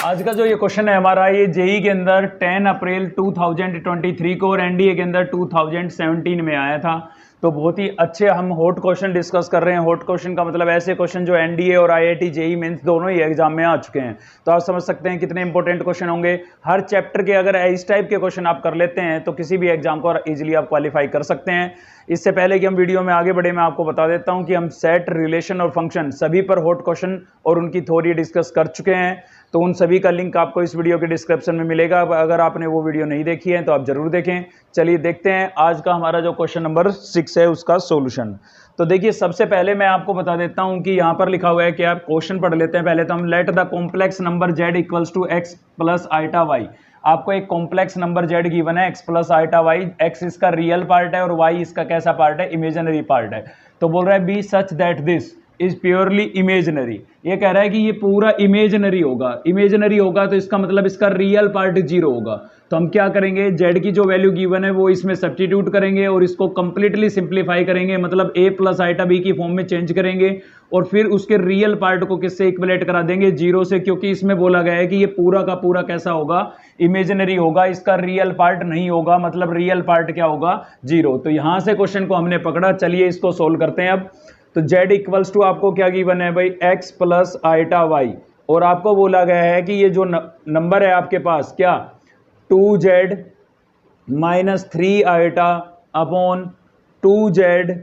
आज का जो ये क्वेश्चन है हमारा, ये जेई के अंदर 10 अप्रैल 2023 को और एनडीए के अंदर 2017 में आया था। तो बहुत ही अच्छे हम हॉट क्वेश्चन डिस्कस कर रहे हैं। हॉट क्वेश्चन का मतलब ऐसे क्वेश्चन जो एनडीए और आईआईटी जेई मेंस दोनों ही एग्जाम में आ चुके हैं। तो आप समझ सकते हैं कितने इंपॉर्टेंट क्वेश्चन होंगे। हर चैप्टर के अगर इस टाइप के क्वेश्चन आप कर लेते हैं तो किसी भी एग्जाम को इजीली आप क्वालिफाई कर सकते हैं। इससे पहले कि हम वीडियो में आगे बढ़े, मैं आपको बता देता हूं कि हम सेट, रिलेशन और फंक्शन सभी पर हॉट क्वेश्चन और उनकी थ्योरी डिस्कस कर चुके हैं। तो उन सभी का लिंक आपको इस वीडियो के डिस्क्रिप्शन में मिलेगा। अगर आपने वो वीडियो नहीं देखी है तो आप जरूर देखें। चलिए देखते हैं आज का हमारा जो क्वेश्चन नंबर 6 है उसका सॉल्यूशन। तो देखिए, सबसे पहले मैं आपको बता देता हूं कि यहां पर लिखा हुआ है कि आप क्वेश्चन पढ़ लेते हैं। पहले तो हम let the complex number z equals to x plus iota y. आपको एक कॉम्प्लेक्स नंबर z गिवन है, x plus iota y. x इसका रियल पार्ट है और y इसका कैसा पार्ट है, इमेजिनरी पार्ट है। तो बोल रहा है be such that this is purely imaginary. ये कह रहा है कि ये पूरा इमेजिनरी होगा। इमेजिनरी होगा तो इसका मतलब इसका रियल पार्ट 0 होगा। तो हम क्या करेंगे, z की जो वैल्यू गिवन है वो इसमें सब्स्टिट्यूट करेंगे और इसको कंप्लीटली सिंप्लीफाई करेंगे, मतलब a प्लस आइटा b की फॉर्म में चेंज करेंगे और फिर उसके रियल पार्ट को किससे इक्वलेट करा देंगे, 0 से, क्योंकि इसमें बोला गया है कि ये पूरा का पूरा कैसा होगा, इमेजिनरी होगा, इसका रियल पार्ट नहीं होगा, मतलब रियल पार्ट क्या होगा, 0। तो यहां से क्वेश्चन को हमने पकड़ा। चलिए इसको सोल्व करते हैं अब। तो z इक्वल्स टू आपको क्या गिवन है भाई, x प्लस आइटा वाई, और आपको बोला गया है कि ये जो नंबर है आपके पास क्या, 2z minus 3 iota upon 2z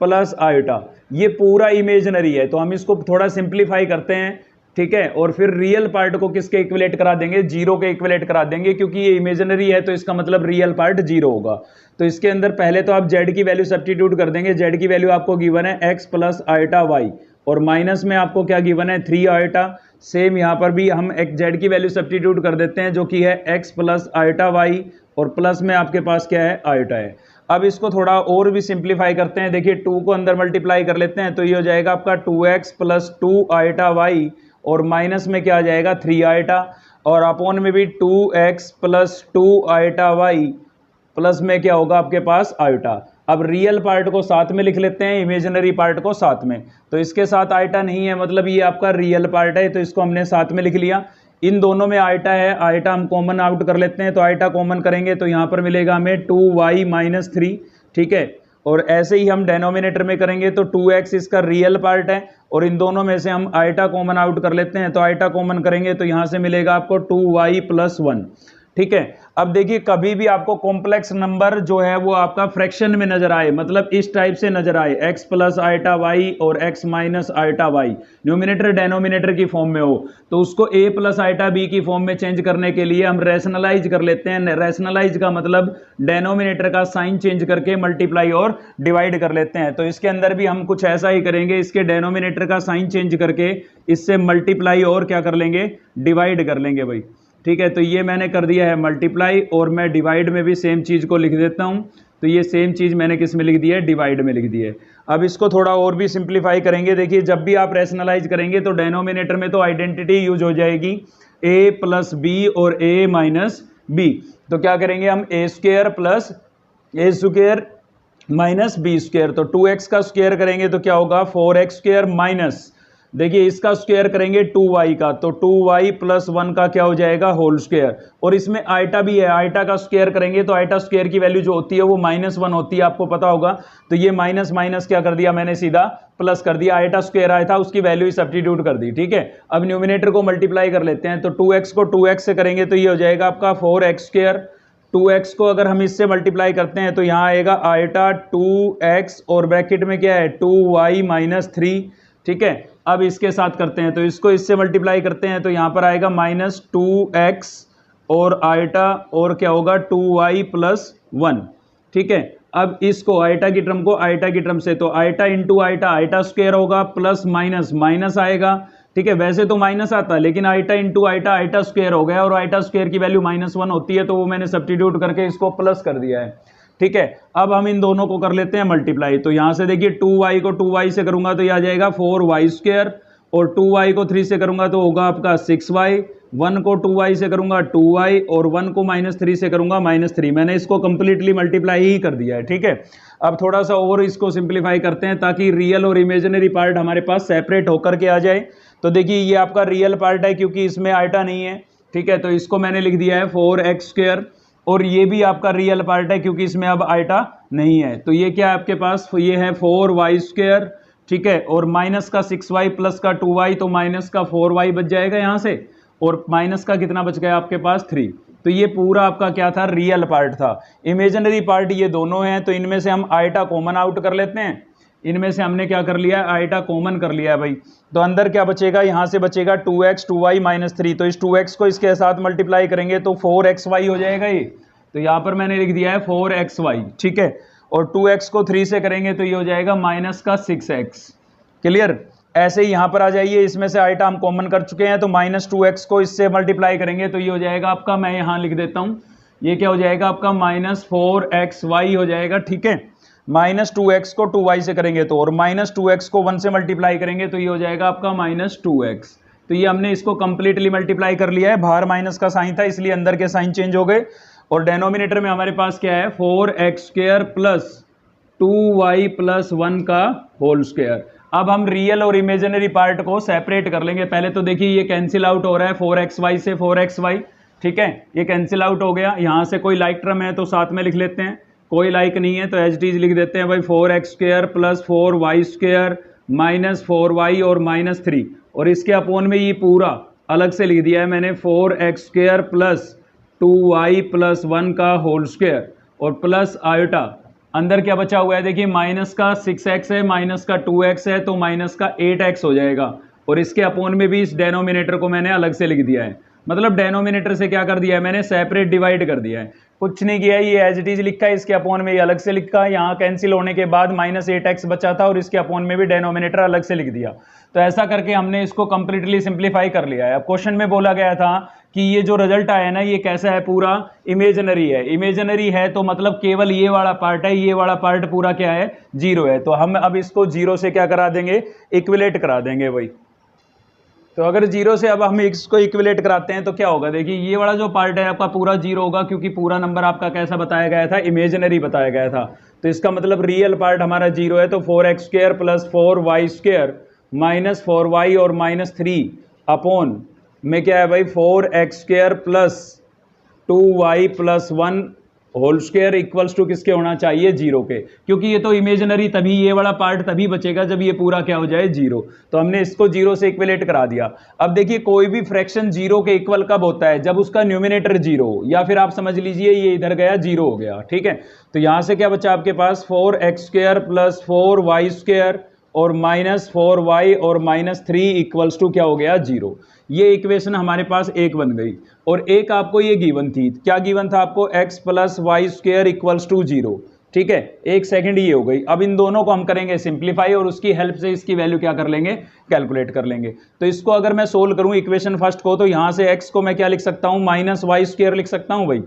plus iota, ये पूरा इमेजिनरी है। तो हम इसको थोड़ा सिंप्लीफाई करते हैं, ठीक है, और फिर रियल पार्ट को किसके इक्वलेट करा देंगे, 0 के इक्वलेट करा देंगे, क्योंकि ये इमेजिनरी है तो इसका मतलब रियल पार्ट 0 होगा। तो इसके अंदर पहले तो आप z की वैल्यू सब्स्टिट्यूट कर देंगे। z की वैल्यू आपको गिवन है x प्लस आइटा वाई और माइनस में आपको क्या गिवन है, 3 आइटा। सेम यहाँ पर भी हम एक z की वैल्यू सब्स्टिट्यूट कर देते हैं जो कि है x प्लस आइटा वाई और प्लस में आपके पास क्या है, आइटा है। अब इसको थोड़ा और भी सिंप्लीफाई करते हैं। देखिए 2 को अंदर मल्टीप्लाई कर लेते हैं तो ये हो जाएगा आपका 2x प्लस 2 आइटा वाई और माइनस में क्या आ जाएगा, 3 आइटा, और अपॉन में भी 2x plus 2 iota Y plus में क्या होगा आपके पास, आइटा। अब रियल पार्ट को साथ में लिख लेते हैं, इमेजिनरी पार्ट को साथ में। तो इसके साथ आइटा नहीं है, मतलब ये आपका रियल पार्ट है, तो इसको हमने साथ में लिख लिया। इन दोनों में आइटा है, आइटा हम कॉमन आउट कर लेते हैं। तो आइटा कॉमन करेंगे तो यहाँ पर मिलेगा हमें 2y माइनस 3, ठीक है। और ऐसे ही हम डेनोमिनेटर में करेंगे तो 2x इसका रियल पार्ट है और इन दोनों में से हम आइटा कॉमन आउट कर लेते हैं। तो आइटा कॉमन करेंगे तो यहाँ से मिलेगा आपको 2y प्लस 1, ठीक है। अब देखिए, कभी भी आपको कॉम्प्लेक्स नंबर जो है वो आपका फ्रैक्शन में नजर आए, मतलब इस टाइप से नजर आए, x प्लस आइटा वाई और x minus iota y, numerator denominator की फॉर्म में हो, तो उसको a प्लस आइटा b की फॉर्म में चेंज करने के लिए हम रैशनलाइज कर लेते हैं। रैशनलाइज का मतलब डेनोमिनेटर का साइन चेंज करके मल्टीप्लाई और डिवाइड कर लेते हैं। तो इसके अंदर भी हम कुछ ऐसा ही करेंगे, इसके डेनोमिनेटर का साइन चेंज करके इससे मल्टीप्लाई और क्या कर लेंगे, डिवाइड कर लेंगे भाई, ठीक है। तो ये मैंने कर दिया है मल्टीप्लाई और मैं डिवाइड में भी सेम चीज़ को लिख देता हूँ। तो ये सेम चीज़ मैंने किस में लिख दी है, डिवाइड में लिख दी है। अब इसको थोड़ा और भी सिंप्लीफाई करेंगे। देखिए, जब भी आप रैशनलाइज करेंगे तो डेनोमिनेटर में तो आइडेंटिटी यूज हो जाएगी, a प्लस बी और a माइनस बी। तो क्या करेंगे हम, a square plus a square minus B square. तो 2x का स्क्वेयर करेंगे तो क्या होगा, 4x स्क्वेयर माइनस, देखिए इसका स्क्वायर करेंगे 2y का, तो 2y प्लस 1 का क्या हो जाएगा, होल स्क्वायर। और इसमें आइटा भी है, आइटा का स्क्वायर करेंगे तो आइटा स्क्वायर की वैल्यू जो होती है वो -1 होती है, आपको पता होगा। तो ये माइनस माइनस क्या कर दिया मैंने, सीधा प्लस कर दिया। आइटा स्क्वायर आया था उसकी वैल्यू ही सब्स्टिट्यूट कर दी, ठीक है। अब न्यूमिनेटर को मल्टीप्लाई कर लेते हैं। तो 2x को 2x से करेंगे तो ये हो जाएगा आपका 4x स्क्वायर। 2x को अगर हम इससे मल्टीप्लाई करते हैं तो यहाँ आएगा आइटा 2x और ब्रैकेट में क्या है, 2y माइनस 3, ठीक है। अब इसके साथ करते हैं तो इसको इससे मल्टीप्लाई करते हैं तो यहाँ पर आएगा माइनस 2x और आइटा और क्या होगा 2y प्लस 1, ठीक है। अब इसको आइटा की टर्म को आइटा की टर्म से, तो eta into eta, eta square होगा, प्लस माइनस माइनस आएगा, ठीक है। वैसे तो माइनस आता है लेकिन eta into eta, eta square हो गया और आइटा स्क्वायर की वैल्यू -1 होती है, तो वो मैंने सब्स्टिट्यूट करके इसको प्लस कर दिया है, ठीक है। अब हम इन दोनों को कर लेते हैं मल्टीप्लाई। तो यहां से देखिए 2y को 2y से करूंगा तो यह आ जाएगा 4y स्क्वायर और 2y को 3 से करूंगा तो होगा आपका 6y, 1 को 2y से करूंगा 2y और 1 को -3 से करूंगा -3। मैंने इसको कंप्लीटली मल्टीप्लाई ही कर दिया है, ठीक है। अब थोड़ा सा और इसको सिंप्लीफाई करते हैं ताकि रियल और इमेजिनरी पार्ट हमारे पास सेपरेट होकर के आ जाए। तो देखिए ये आपका रियल पार्ट है क्योंकि इसमें आइटा नहीं है, ठीक है, तो इसको मैंने लिख दिया है 4x²। और ये भी आपका रियल पार्ट है क्योंकि इसमें अब आइटा नहीं है, तो ये क्या है आपके पास, ये है 4y², ठीक है, और माइनस का 6y प्लस का 2y, तो माइनस का 4y बच जाएगा यहाँ से, और माइनस का कितना बच गया आपके पास 3। तो ये पूरा आपका क्या था, रियल पार्ट था। इमेजिनरी पार्ट ये दोनों हैं, तो इनमें से हम आइटा कॉमन आउट कर लेते हैं। इनमें से हमने क्या कर लिया है, आइटा कॉमन कर लिया है भाई। तो अंदर क्या बचेगा, यहाँ से बचेगा 2x 2y माइनस 3, तो इस 2x को इसके साथ मल्टीप्लाई करेंगे तो 4xy हो जाएगा ये। तो यहाँ पर मैंने लिख दिया है 4xy, ठीक है, और 2x को 3 से करेंगे तो ये हो जाएगा माइनस का 6x। क्लियर। ऐसे ही यहाँ पर आ जाइए, इसमें से आइटा हम कॉमन कर चुके हैं, तो माइनस 2x को इससे मल्टीप्लाई करेंगे तो ये हो जाएगा आपका, मैं यहाँ लिख देता हूँ, ये क्या हो जाएगा आपका माइनस 4xy हो जाएगा, ठीक है। माइनस 2x को 2y से करेंगे तो, और माइनस 2x को 1 से मल्टीप्लाई करेंगे तो ये हो जाएगा आपका माइनस 2x। तो ये हमने इसको कंप्लीटली मल्टीप्लाई कर लिया है, बाहर माइनस का साइन था इसलिए अंदर के साइन चेंज हो गए। और डेनोमिनेटर में हमारे पास क्या है, 4x² प्लस 2y प्लस 1 का होल स्क्वायर। अब हम रियल और इमेजिनरी पार्ट को सेपरेट कर लेंगे। पहले तो देखिए ये कैंसिल आउट हो रहा है 4xy से 4xy, ठीक है, ये कैंसिल आउट हो गया। यहाँ से कोई लाइक टर्म है तो साथ में लिख लेते हैं, कोई लाइक नहीं है तो एज इट इज लिख देते हैं भाई 4x² plus 4y² minus 4y और माइनस 3, और इसके अपोन में ये पूरा अलग से लिख दिया है मैंने 4x² प्लस 2y प्लस 1 का होल स्क्वायर और प्लस आयोटा। अंदर क्या बचा हुआ है, देखिए माइनस का 6x है, माइनस का 2x है, तो माइनस का 8x हो जाएगा। और इसके अपोन में भी इस डेनोमिनेटर को मैंने अलग से लिख दिया है, मतलब डेनोमिनेटर से क्या कर दिया है मैंने, सेपरेट डिवाइड कर दिया है, कुछ नहीं किया है, ये एज इट इज लिखा है, इसके अपोन में ये अलग से लिखा है। यहाँ कैंसिल होने के बाद माइनस 8x बचा था और इसके अपोन में भी डेनोमिनेटर अलग से लिख दिया। तो ऐसा करके हमने इसको कंप्लीटली सिंप्लीफाई कर लिया है। अब क्वेश्चन में बोला गया था कि ये जो रिजल्ट आया ना, ये कैसा है, पूरा इमेजिनरी है। इमेजिनरी है तो मतलब केवल ये वाला पार्ट है, ये वाला पार्ट पूरा क्या है, 0 है। तो हम अब इसको 0 से क्या करा देंगे, इक्विलेट करा देंगे भाई। तो अगर 0 से अब हम इसको इक्विलेट कराते हैं तो क्या होगा, देखिए ये वाला जो पार्ट है आपका पूरा 0 होगा, क्योंकि पूरा नंबर आपका कैसा बताया गया था, इमेजिनरी बताया गया था। तो इसका मतलब रियल पार्ट हमारा 0 है, तो 4x² plus 4y² minus 4y और माइनस 3 अपोन में क्या है भाई 4x² plus 2y plus 1 whole square equals to किसके होना चाहिए, 0 के, क्योंकि ये तो इमेजिनरी, तभी ये वाला पार्ट तभी बचेगा जब ये पूरा क्या हो जाए, 0। तो हमने इसको 0 से इक्विलेट करा दिया। अब देखिए कोई भी फ्रैक्शन 0 के इक्वल कब होता है, जब उसका न्यूमिनेटर 0 हो, या फिर आप समझ लीजिए ये इधर गया 0 हो गया, ठीक है। तो यहां से क्या बचा आपके पास 4x² प्लस 4y² और माइनस 4y और माइनस 3 इक्वल्स टू क्या हो गया, 0। ये इक्वेशन हमारे पास एक बन गई। और एक आपको ये गिवन थी, क्या गिवन था आपको, x plus y² equals to 0, ठीक है, एक सेकंड ये हो गई। अब इन दोनों को हम करेंगे सिंप्लीफाई और उसकी हेल्प से इसकी वैल्यू क्या कर लेंगे, कैलकुलेट कर लेंगे। तो इसको अगर मैं सोल्व करूं इक्वेशन फर्स्ट को, तो यहां से x को मैं क्या लिख सकता हूं, माइनस y² लिख सकता हूं भाई।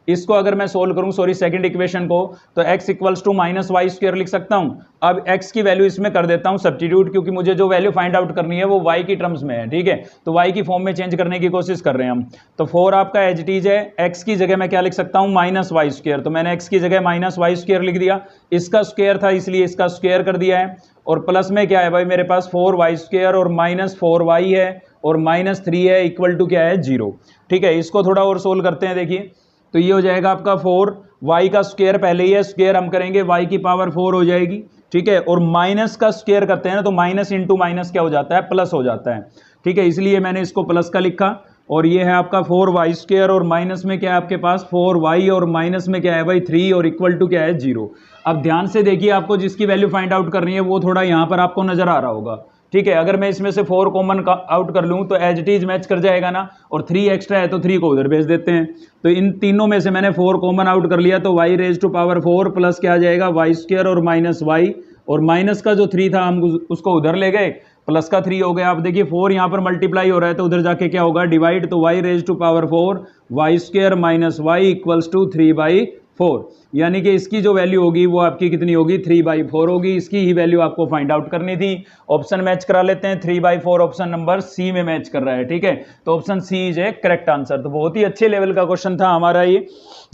इसको अगर मैं सोल्व करूं, सॉरी सेकंड इक्वेशन को, तो x equals to minus y² लिख सकता हूं। अब x की वैल्यू इसमें कर देता हूं सब्स्टिट्यूट, क्योंकि मुझे जो वैल्यू फाइंड आउट करनी है वो y की टर्म्स में है, ठीक है। तो y की फॉर्म में चेंज करने की कोशिश कर रहे हैं हम। तो 4 आपका एज इट इज है, x की जगह मैं क्या लिख सकता हूं, माइनस y², तो मैंने x की जगह माइनस y² लिख दिया। इसका स्क्वायर था इसलिए इसका स्क्वायर कर दिया है, और प्लस में क्या है भाई मेरे पास 4y² और माइनस 4y है और माइनस 3 है, इक्वल टू क्या है, 0, ठीक है। इसको थोड़ा और सोल्व करते हैं, देखिए तो ये हो जाएगा आपका 4, y का स्क्वायर पहले ही है, स्क्वायर हम करेंगे y की पावर 4 हो जाएगी, ठीक है। और माइनस का स्क्वायर करते हैं ना, तो माइनस इंटू माइनस क्या हो जाता है, प्लस हो जाता है, ठीक है, इसलिए मैंने इसको प्लस का लिखा। और ये है आपका 4y² और माइनस में क्या है आपके पास 4y और माइनस में क्या है भाई 3 और इक्वल टू क्या है, 0। अब ध्यान से देखिए, आपको जिसकी वैल्यू फाइंड आउट करनी है वो थोड़ा यहाँ पर आपको नजर आ रहा होगा, ठीक है। अगर मैं इसमें से 4 कॉमन आउट कर लूं तो एज इट इज मैच कर जाएगा ना, और 3 एक्स्ट्रा है तो 3 को उधर भेज देते हैं। तो इन तीनों में से मैंने 4 कॉमन आउट कर लिया, तो y raise to power 4 plus क्या आ जाएगा y² और माइनस y, और माइनस का जो 3 था हम उसको उधर ले गए, प्लस का 3 हो गया। अब देखिए 4 यहाँ पर मल्टीप्लाई हो रहा है तो उधर जाके क्या होगा, डिवाइड, तो y raise to power 4 y² minus y equals to 3/4, यानी कि इसकी जो वैल्यू होगी वो आपकी कितनी होगी, 3/4 होगी। इसकी ही वैल्यू आपको फाइंड आउट करनी थी। ऑप्शन मैच करा लेते हैं, 3/4 ऑप्शन नंबर सी में मैच कर रहा है, ठीक है। तो option C is a correct answer. तो बहुत ही अच्छे लेवल का क्वेश्चन था हमारा ये,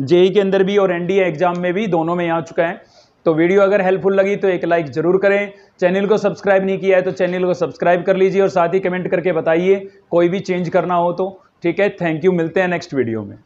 जेई के अंदर भी और एनडीए एग्जाम में भी, दोनों में आ चुका है। तो वीडियो अगर हेल्पफुल लगी तो एक लाइक जरूर करें, चैनल को सब्सक्राइब नहीं किया है तो चैनल को सब्सक्राइब कर लीजिए और साथ ही कमेंट करके बताइए कोई भी चेंज करना हो तो। ठीक है, थैंक यू, मिलते हैं नेक्स्ट वीडियो में।